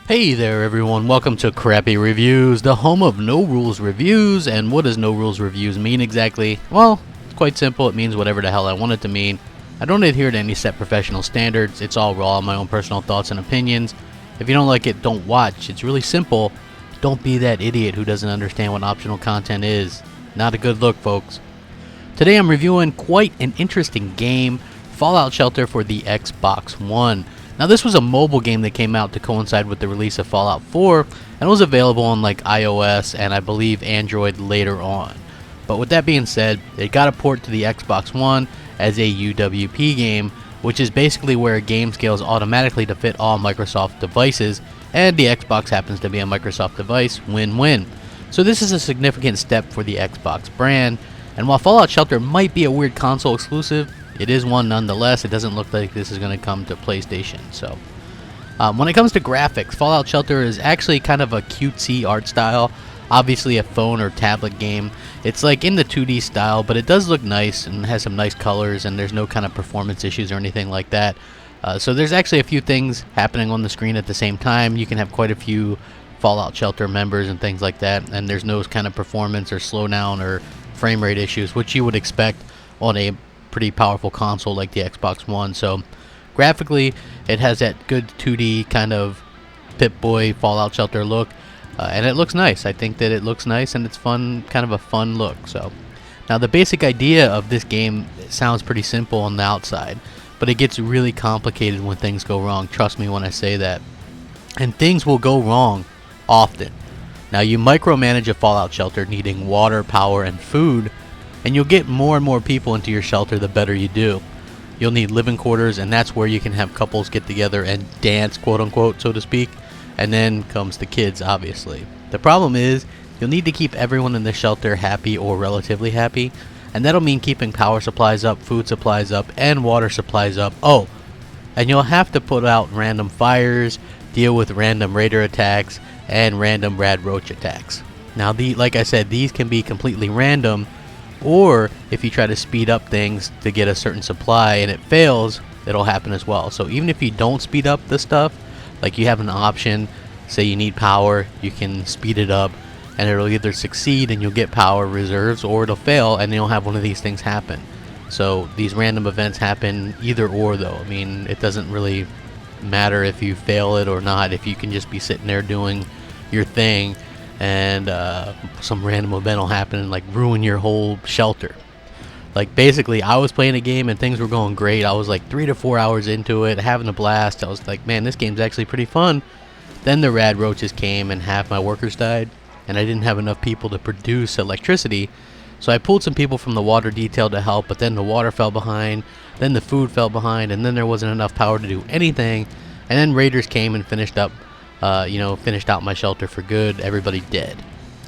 Hey there everyone, welcome to Crappy Reviews, the home of no rules reviews. And what does no rules reviews mean exactly? Well, it's quite simple. It means whatever the hell I want it to mean. I don't adhere to any set professional standards. It's all raw, my own personal thoughts and opinions. If you don't like it, don't watch. It's really simple. Don't be that idiot who doesn't understand what optional content is. Not a good look, folks. Today I'm reviewing quite an interesting game, Fallout Shelter for the Xbox One. Now this was a mobile game that came out to coincide with the release of Fallout 4 and was available on like iOS and I believe Android later on. But with that being said, it got a port to the Xbox One as a UWP game, which is basically where a game scales automatically to fit all Microsoft devices, and the Xbox happens to be a Microsoft device, win-win. So this is a significant step for the Xbox brand, and while Fallout Shelter might be a weird console exclusive, it is one nonetheless. It doesn't look like this is going to come to PlayStation. So, when it comes to graphics, Fallout Shelter is actually kind of a cutesy art style. Obviously a phone or tablet game. It's like in the 2D style, but it does look nice and has some nice colors, and there's no kind of performance issues or anything like that. So there's actually a few things happening on the screen at the same time. You can have quite a few Fallout Shelter members and things like that, and there's no kind of performance or slowdown or frame rate issues, which you would expect on a pretty powerful console like the Xbox One. So graphically it has that good 2D kind of Pip-Boy Fallout Shelter look, and it looks nice. I think that it looks nice and it's fun, kind of a fun look. So now the basic idea of this game sounds pretty simple on the outside, but it gets really complicated when things go wrong. Trust me when I say that. And things will go wrong often. Now you micromanage a Fallout Shelter needing water, power, and food, and you'll get more and more people into your shelter the better you do. You'll need living quarters, and that's where you can have couples get together and dance, quote unquote, so to speak. And then comes the kids, obviously. The problem is, you'll need to keep everyone in the shelter happy or relatively happy, and that'll mean keeping power supplies up, food supplies up, and water supplies up. Oh, and you'll have to put out random fires, deal with random raider attacks, and random rad roach attacks. Now, like I said, these can be completely random, or if you try to speed up things to get a certain supply and it fails, it'll happen as well. So even if you don't speed up the stuff, like you have an option, say you need power, you can speed it up and it'll either succeed and you'll get power reserves, or it'll fail and you'll have one of these things happen. So these random events happen either or though. I mean, it doesn't really matter if you fail it or not, if you can just be sitting there doing your thing and some random event will happen and like ruin your whole shelter. Like basically I was playing a game and things were going great. I was like 3 to 4 hours into it, having a blast. I was like, man, this game's actually pretty fun. Then the rad roaches came and half my workers died, and I didn't have enough people to produce electricity. So I pulled some people from the water detail to help, but then the water fell behind, then the food fell behind, and then there wasn't enough power to do anything. And then raiders came and finished out my shelter for good. Everybody dead.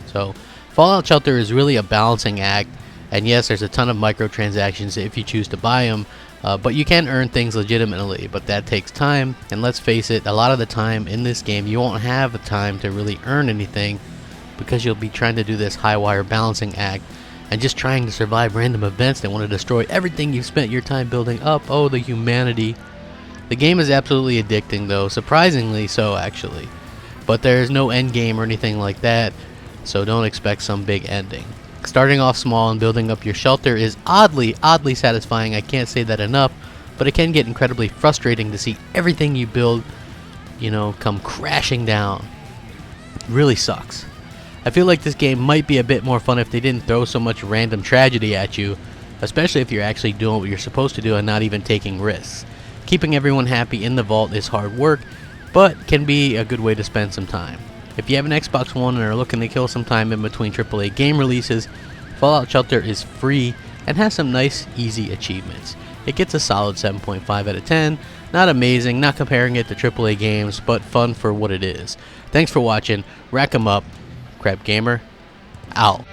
So Fallout Shelter is really a balancing act, and yes, there's a ton of microtransactions if you choose to buy them, but you can earn things legitimately, but that takes time. And let's face it, a lot of the time in this game you won't have the time to really earn anything, because you'll be trying to do this high wire balancing act and just trying to survive random events that want to destroy everything you've spent your time building up. Oh, the humanity. The game is absolutely addicting though, surprisingly so actually. But there's no end game or anything like that, so don't expect some big ending. Starting off small and building up your shelter is oddly satisfying. I can't say that enough, but it can get incredibly frustrating to see everything you build, come crashing down. It really sucks. I feel like this game might be a bit more fun if they didn't throw so much random tragedy at you, especially if you're actually doing what you're supposed to do and not even taking risks. Keeping everyone happy in the vault is hard work, but can be a good way to spend some time. If you have an Xbox One and are looking to kill some time in between AAA game releases, Fallout Shelter is free and has some nice, easy achievements. It gets a solid 7.5 out of 10. Not amazing, not comparing it to AAA games, but fun for what it is. Thanks for watching. Rack 'em up. Crapgamer, out.